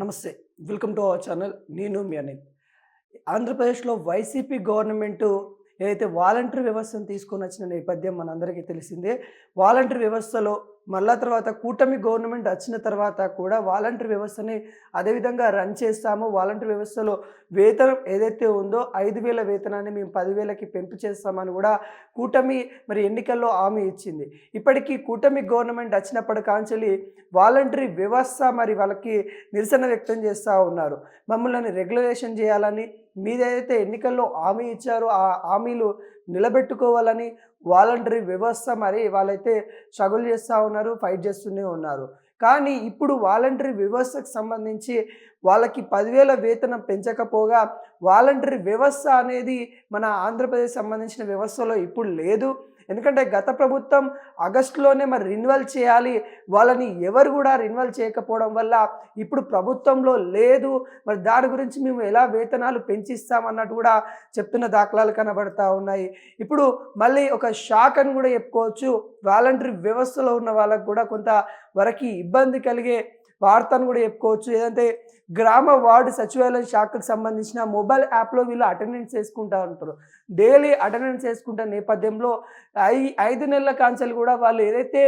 నమస్తే. Welcome to our channel. నేను మీ అనిల్. ఆంధ్రప్రదేశ్‌లో వైసీపీ గవర్నమెంటు ఏదైతే వాలంటరీ వ్యవస్థను తీసుకొనొచ్చిన నేపథ్యం మనందరికీ తెలిసిందే. వాలంటరీ వ్యవస్థలో మళ్ళా తర్వాత కూటమి గవర్నమెంట్ వచ్చిన తర్వాత కూడా వాలంటరీ వ్యవస్థని అదే విధంగా రన్ చేస్తాము. వాలంటరీ వ్యవస్థలో వేతనం ఏదైతే ఉందో 5,000 వేతనాన్ని మేము 10,000కి పెంపు చేస్తామని కూడా కూటమి ఎన్నికల్లో హామీ ఇచ్చింది. ఇప్పటికీ కూటమి గవర్నమెంట్ వచ్చినప్పటి కాంచెలి వాలంటరీ వ్యవస్థ వాళ్ళకి నిరసన వ్యక్తం చేస్తూ ఉన్నారు. మమ్మల్ని రెగ్యులరేషన్ చేయాలని, మీరేదైతే ఎన్నికల్లో హామీ ఇచ్చారో ఆ హామీలు నిలబెట్టుకోవాలని వాలంటరీ వ్యవస్థ వాళ్ళైతే స్ట్రగుల్ చేస్తూ ఉన్నారు, ఫైట్ చేస్తూనే ఉన్నారు. కానీ ఇప్పుడు వాలంటరీ వ్యవస్థకు సంబంధించి వాళ్ళకి 10,000 వేతనం పెంచకపోగా వాలంటరీ వ్యవస్థ అనేది మన ఆంధ్రప్రదేశ్ సంబంధించిన వ్యవస్థలో ఇప్పుడు లేదు. ఎందుకంటే గత ప్రభుత్వం ఆగస్టులోనే రెన్యువల్ చేయాలి, వాళ్ళని ఎవరు కూడా రెన్యువల్ చేయకపోవడం వల్ల ఇప్పుడు ప్రభుత్వంలో లేదు. దాని గురించి మేము ఎలా వేతనాలు పెంచిస్తామన్నట్టు కూడా చెప్తున్న దాఖలాలు కనబడతా ఉన్నాయి. ఇప్పుడు మళ్ళీ ఒక షాక్ అని కూడా చెప్పుకోవచ్చు. వాలంటరీ వ్యవస్థలో ఉన్న వాళ్ళకు కూడా కొంత వరకు ఇబ్బంది కలిగే వార్తను కూడా చెప్పుకోవచ్చు. ఏదంటే గ్రామ వార్డు సచివాలయ శాఖకు సంబంధించిన మొబైల్ యాప్లో వీళ్ళు అటెండెన్స్ వేసుకుంటూ ఉంటారు. డైలీ అటెండెన్స్ వేసుకుంటున్న నేపథ్యంలో 5 నెలల కాంచెలు కూడా వాళ్ళు ఏదైతే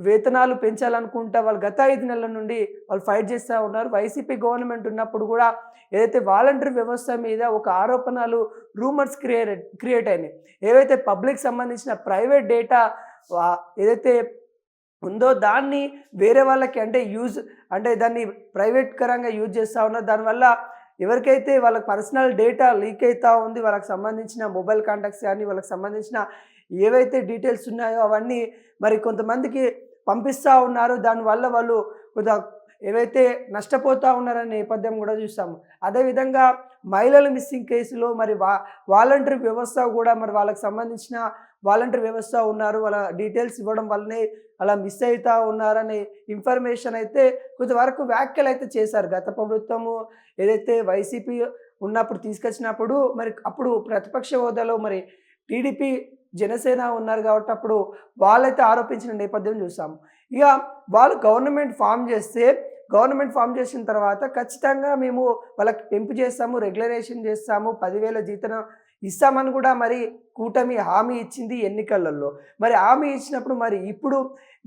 వేతనాలు పెంచాలనుకుంటా వాళ్ళు గత 5 నెలల నుండి వాళ్ళు ఫైట్ చేస్తూ ఉన్నారు. వైసీపీ గవర్నమెంట్ ఉన్నప్పుడు కూడా ఏదైతే వాలంటరీ వ్యవస్థ మీద ఒక ఆరోపణలు, రూమర్స్ క్రియేట్ అయినాయి. ఏవైతే పబ్లిక్ సంబంధించిన ప్రైవేట్ డేటా ఏదైతే ఉందో దాన్ని వేరే వాళ్ళకి దాన్ని ప్రైవేట్ కరంగా యూజ్ చేస్తూ ఉన్నారు. దానివల్ల ఎవరికైతే వాళ్ళ పర్సనల్ డేటా లీక్ అవుతూ ఉంది, వాళ్ళకి సంబంధించిన మొబైల్ కాంటాక్ట్స్ కానీ వాళ్ళకి సంబంధించిన ఏవైతే డీటెయిల్స్ ఉన్నాయో అవన్నీ కొంతమందికి పంపిస్తూ ఉన్నారు. దానివల్ల వాళ్ళు కొంత ఏవైతే నష్టపోతూ ఉన్నారనే నేపథ్యం కూడా చూస్తాము. అదేవిధంగా మహిళల మిస్సింగ్ కేసులో వాలంటరీ వ్యవస్థ కూడా వాళ్ళకి సంబంధించిన వాలంటరీ వ్యవస్థ ఉన్నారు, వాళ్ళ డీటెయిల్స్ ఇవ్వడం వల్లనే అలా మిస్ అవుతూ ఉన్నారనే ఇన్ఫర్మేషన్ అయితే కొంతవరకు వ్యాఖ్యలు అయితే చేశారు. గత ప్రభుత్వము ఏదైతే వైసీపీ ఉన్నప్పుడు తీసుకొచ్చినప్పుడు అప్పుడు ప్రతిపక్ష హోదాలో టీడీపీ జనసేన ఉన్నారు కాబట్టి అప్పుడు వాళ్ళైతే ఆరోపించిన నేపథ్యం చూసాము. ఇక వాళ్ళు గవర్నమెంట్ ఫామ్ చేసిన తర్వాత ఖచ్చితంగా మేము వాళ్ళకి పెంపు చేస్తాము, రెగ్యులరేషన్ చేస్తాము, 10,000 జీతం ఇస్తామని కూడా కూటమి హామీ ఇచ్చింది ఎన్నికలలో. హామీ ఇచ్చినప్పుడు ఇప్పుడు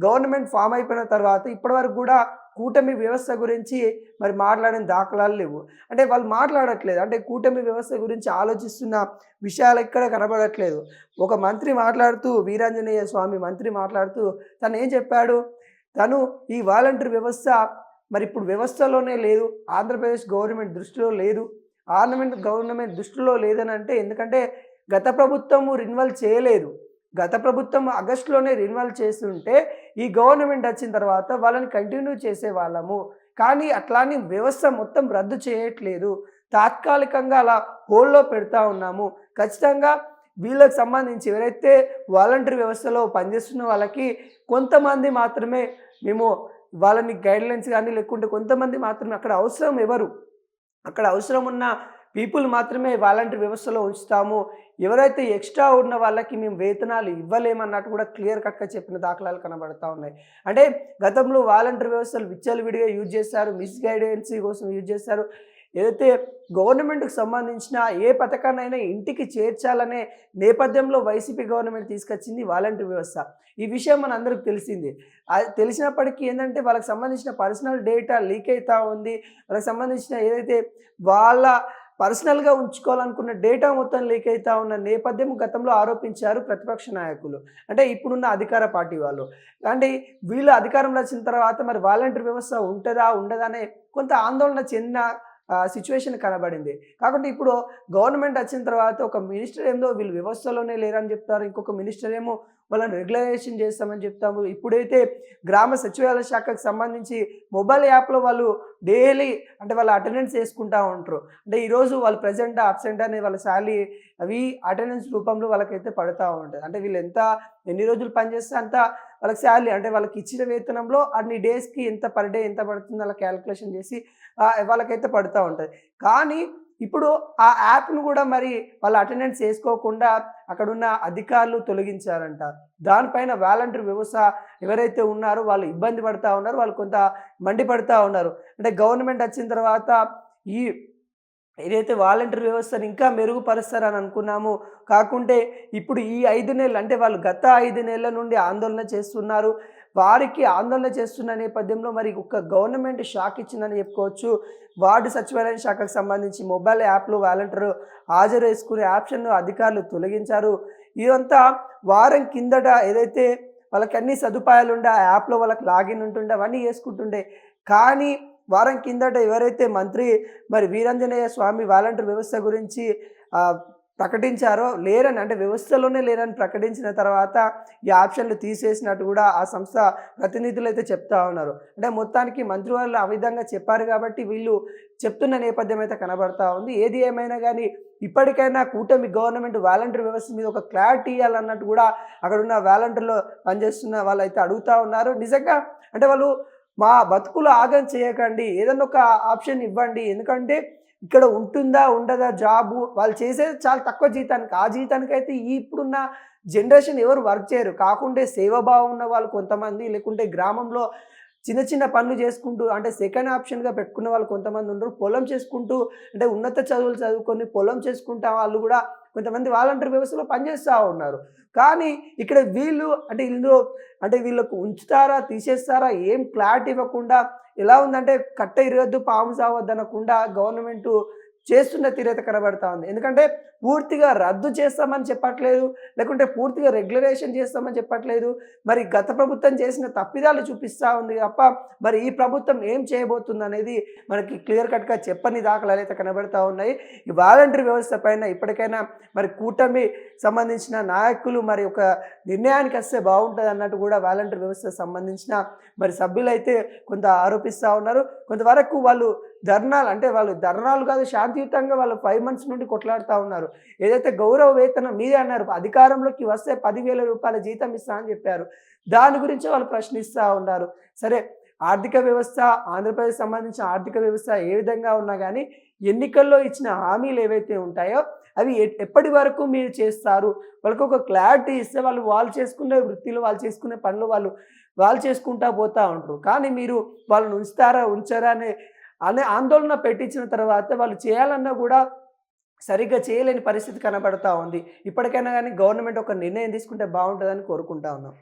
గవర్నమెంట్ ఫామ్ అయిపోయిన తర్వాత ఇప్పటివరకు కూడా కూటమి వ్యవస్థ గురించి మాట్లాడిన దాఖలాలు లేవు. అంటే వాళ్ళు మాట్లాడట్లేదు. అంటే కూటమి వ్యవస్థ గురించి ఆలోచిస్తున్న విషయాలు ఎక్కడ కనబడట్లేదు. ఒక మంత్రి మాట్లాడుతూ, వీరాంజనేయ స్వామి మంత్రి మాట్లాడుతూ తను ఏం చెప్పాడు, తను ఈ వాలంటరీ వ్యవస్థ ఇప్పుడు వ్యవస్థలోనే లేదు, ఆంధ్రప్రదేశ్ గవర్నమెంట్ దృష్టిలో లేదు. గవర్నమెంట్ దృష్టిలో లేదని అంటే ఎందుకంటే గత ప్రభుత్వము రెన్యువల్ చేయలేదు. గత ప్రభుత్వం ఆగస్టులోనే రెన్యువల్ చేస్తుంటే ఈ గవర్నమెంట్ వచ్చిన తర్వాత వాళ్ళని కంటిన్యూ చేసేవాళ్ళము. కానీ అట్లాని వ్యవస్థ మొత్తం రద్దు చేయట్లేదు, తాత్కాలికంగా అలా హోల్డ్లో పెడతా ఉన్నాము. ఖచ్చితంగా వీళ్ళకి సంబంధించి ఎవరైతే వాలంటరీ వ్యవస్థలో పనిచేస్తున్న వాళ్ళకి కొంతమంది మాత్రమే మేము వాళ్ళని గైడ్లైన్స్ కానీ లేకుంటే కొంతమంది మాత్రమే అక్కడ అవసరం ఉన్న పీపుల్ మాత్రమే వాలంటరీ వ్యవస్థలో ఉంచుతాము. ఎవరైతే ఎక్స్ట్రా ఉన్న వాళ్ళకి మేము వేతనాలు ఇవ్వలేమన్నట్టు కూడా క్లియర్ కట్గా చెప్పిన దాఖలాలు కనబడతా ఉన్నాయి. అంటే గతంలో వాలంటరీ వ్యవస్థలు విచ్చలవిడిగా యూజ్ చేశారు, మిస్గైడెన్సీ కోసం యూజ్ చేశారు. ఏదైతే గవర్నమెంట్కి సంబంధించిన ఏ పథకాన్నైనా ఇంటికి చేర్చాలనే నేపథ్యంలో వైసీపీ గవర్నమెంట్ తీసుకొచ్చింది వాలంటరీ వ్యవస్థ. ఈ విషయం మనందరికీ తెలిసింది. తెలిసినప్పటికీ ఏంటంటే వాళ్ళకి సంబంధించిన పర్సనల్ డేటా లీక్ అవుతూ ఉంది. వాళ్ళకి సంబంధించిన ఏదైతే వాళ్ళ పర్సనల్గా ఉంచుకోవాలనుకున్న డేటా మొత్తం లీక్ అవుతూ ఉన్న నేపథ్యం గతంలో ఆరోపించారు ప్రతిపక్ష నాయకులు, అంటే ఇప్పుడున్న అధికార పార్టీ వాళ్ళు. అంటే వీళ్ళు అధికారంలో వచ్చిన తర్వాత వాలంటరీ వ్యవస్థ ఉంటుందా ఉండదా అనే కొంత ఆందోళన చెందిన సిచ్యువేషన్ కనబడింది. కాబట్టి ఇప్పుడు గవర్నమెంట్ వచ్చిన తర్వాత ఒక మినిస్టర్ ఏమో వీళ్ళు వ్యవస్థలోనే లేరని చెప్తారు, ఇంకొక మినిస్టర్ ఏమో వాళ్ళని రెగ్యులరేషన్ చేస్తామని చెప్తాము. ఇప్పుడైతే గ్రామ సచివాలయ శాఖకు సంబంధించి మొబైల్ యాప్లో వాళ్ళు డైలీ వాళ్ళ అటెండెన్స్ వేసుకుంటూ ఉంటారు. అంటే ఈరోజు వాళ్ళు ప్రెజెంట్ అబ్సెంట్ అనే వాళ్ళ శాలరీ అవి అటెండెన్స్ రూపంలో వాళ్ళకైతే పడుతూ ఉంటుంది. అంటే వీళ్ళు ఎన్ని రోజులు పనిచేస్తే అంత వాళ్ళకి శాలరీ, అంటే వాళ్ళకి ఇచ్చిన వేతనంలో అన్ని డేస్కి ఎంత పర్ డే ఎంత పడుతుంది అలా క్యాలిక్యులేషన్ చేసి వాళ్ళకైతే పడుతూ ఉంటుంది. కానీ ఇప్పుడు ఆ యాప్‌ను గూడా మరి వాళ్ళు అటెండెన్స్ ఏసుకోకుండా అక్కడున్న అధికారులు తొలగించారంట. దానిపైన వాలంటీర్ వ్యవస్థ ఎవరైతే ఉన్నారో వాళ్ళు ఇబ్బంది పడతా ఉన్నారు. వాళ్ళు కొంత మండిపడతా ఉన్నారు. అంటే గవర్నమెంట్ వచ్చిన తర్వాత ఈ ఏదైతే వాలంటీర్ వ్యవస్థను ఇంకా మెరుగుపరుస్తారని అనుకున్నాము. కాకుంటే ఇప్పుడు ఈ 5 నెలలు అంటే వాళ్ళు గత 5 నెలల నుండి ఆందోళన చేస్తున్నారు. వారికి ఆందోళన చేస్తున్న నేపథ్యంలో మరి ఒక గవర్నమెంట్ షాక్ ఇచ్చిందని చెప్పుకోవచ్చు. వార్డు సచివాలయ శాఖకు సంబంధించి మొబైల్ యాప్‌లో వాలంటీర్ హాజరు చేసుకునే ఆప్షన్‌ను అధికారులు తొలగించారు. ఇదంతా వారం కిందట ఏదైతే వాళ్ళకి అన్ని సదుపాయాలుండే ఆ యాప్‌లో వాళ్ళకి లాగిన్ ఉంటుండే అవన్నీ చేసుకుంటుండే. కానీ వారం కిందట ఎవరైతే మంత్రి మరి వీరాంజనేయ స్వామి వాలంటీర్ వ్యవస్థ గురించి ప్రకటించారో లేరని అంటే వ్యవస్థలోనే లేరని ప్రకటించిన తర్వాత ఈ ఆప్షన్లు తీసేసినట్టు కూడా ఆ సంస్థ ప్రతినిధులు అయితే చెప్తా ఉన్నారు. అంటే మొత్తానికి మంత్రి వాళ్ళు ఆ విధంగా చెప్పారు కాబట్టి వీళ్ళు చెప్తున్న నేపథ్యం అయితే కనబడతా ఉంది. ఏది ఏమైనా కానీ ఇప్పటికైనా కూటమి గవర్నమెంట్ వాలంటీర్ వ్యవస్థ మీద ఒక క్లారిటీ ఇవ్వాలన్నట్టు కూడా అక్కడున్న వాలంటీర్లో పనిచేస్తున్న వాళ్ళైతే అడుగుతా ఉన్నారు. నిజంగా అంటే వాళ్ళు మా బతుకులు ఆగం చేయకండి. ఏదన్నా ఒక ఆప్షన్ ఇవ్వండి. ఎందుకంటే ఇక్కడ ఉంటుందా? ఉండదా? జాబు వాళ్ళు చేసేది చాలా తక్కువ జీతానికి. ఆ జీతానికైతే ఇప్పుడున్న జనరేషన్ ఎవరు వర్క్ చేయరు. కాకుంటే సేవాభావం ఉన్న వాళ్ళు కొంతమంది, లేకుంటే గ్రామంలో చిన్న చిన్న పనులు చేసుకుంటూ అంటే సెకండ్ ఆప్షన్‌గా పెట్టుకున్న వాళ్ళు కొంతమంది ఉండరు. పొలం చేసుకుంటూ అంటే ఉన్నత చదువులు చదువుకొని పొలం చేసుకుంటా వాళ్ళు గూడా కొంతమంది వాలంటీర్ వ్యవస్థలో పనిచేస్తా ఉన్నారు. కానీ ఇక్కడ వీళ్ళు అంటే ఇందులో అంటే వీళ్ళకు ఉంచుతారా? తీసేస్తారా? ఏం క్లారిటీ ఇవ్వకుండా ఎలా ఉందంటే కట్ట ఇరగొద్దు పాము సావద్దనకుండా గవర్నమెంటు చేస్తున్న తీరైతే కనబడతా ఉంది. ఎందుకంటే పూర్తిగా రద్దు చేస్తామని చెప్పట్లేదు. లేకుంటే పూర్తిగా రెగ్యులరేషన్ చేస్తామని చెప్పట్లేదు. మరి గత ప్రభుత్వం చేసిన తప్పిదాలు చూపిస్తా ఉంది తప్ప మరి ఈ ప్రభుత్వం ఏం చేయబోతుందనేది మనకి క్లియర్ కట్‌గా చెప్పని దాఖలాలైతే కనబడతా ఉన్నాయి. ఈ వాలంటీర్ వ్యవస్థ పైన ఇప్పటికైనా మరి కూటమి సంబంధించిన నాయకులు మరి ఒక నిర్ణయానికొస్తే బావుంటదన్నట్టు కూడా వాలంటీర్ వ్యవస్థకు సంబంధించిన మరి సభ్యులైతే కొంత ఆరోపిస్తా ఉన్నారు. కొంతవరకు వాళ్ళు ధర్నాలు కాదు శాంతియుతంగా వాళ్ళు 5 మంత్స్ నుండి కొట్లాడుతా ఉన్నారు. ఏదైతే గౌరవ వేతనం మీరే అన్నారు. అధికారంలోకి వస్తే 10,000 రూపాయల జీతం ఇస్తా అని చెప్పారు. దాని గురించే వాళ్ళు ప్రశ్నిస్తా ఉన్నారు. సరే ఆర్థిక వ్యవస్థ ఆంధ్రప్రదేశ్ సంబంధించిన ఆర్థిక వ్యవస్థ ఏ విధంగా ఉన్నా గానీ ఎన్నికల్లో ఇచ్చిన హామీలు ఏవైతే ఉంటాయో అవి ఎప్పటి వరకు మీరు చేస్తారు? వాళ్ళకొక క్లారిటీ ఇస్తే వాళ్ళు చేసుకునే వృత్తిలో, వాళ్ళు చేసుకునే పనులు వాళ్ళు చేసుకుంటా పోతా ఉంటారు. కానీ మీరు వాళ్ళని ఉంచుతారా? ఉంచరా? అనే ఆందోళన పెట్టించిన తర్వాత వాళ్ళు చేయాలన్నా గూడా సరిగ్గా చేయలేని పరిస్థితి కనబడతా ఉంది. ఇప్పటికైనా గానీ గవర్నమెంట్ ఒక నిర్ణయం తీసుకుంటే బావుంటదని కోరుకుంటా ఉన్నాం.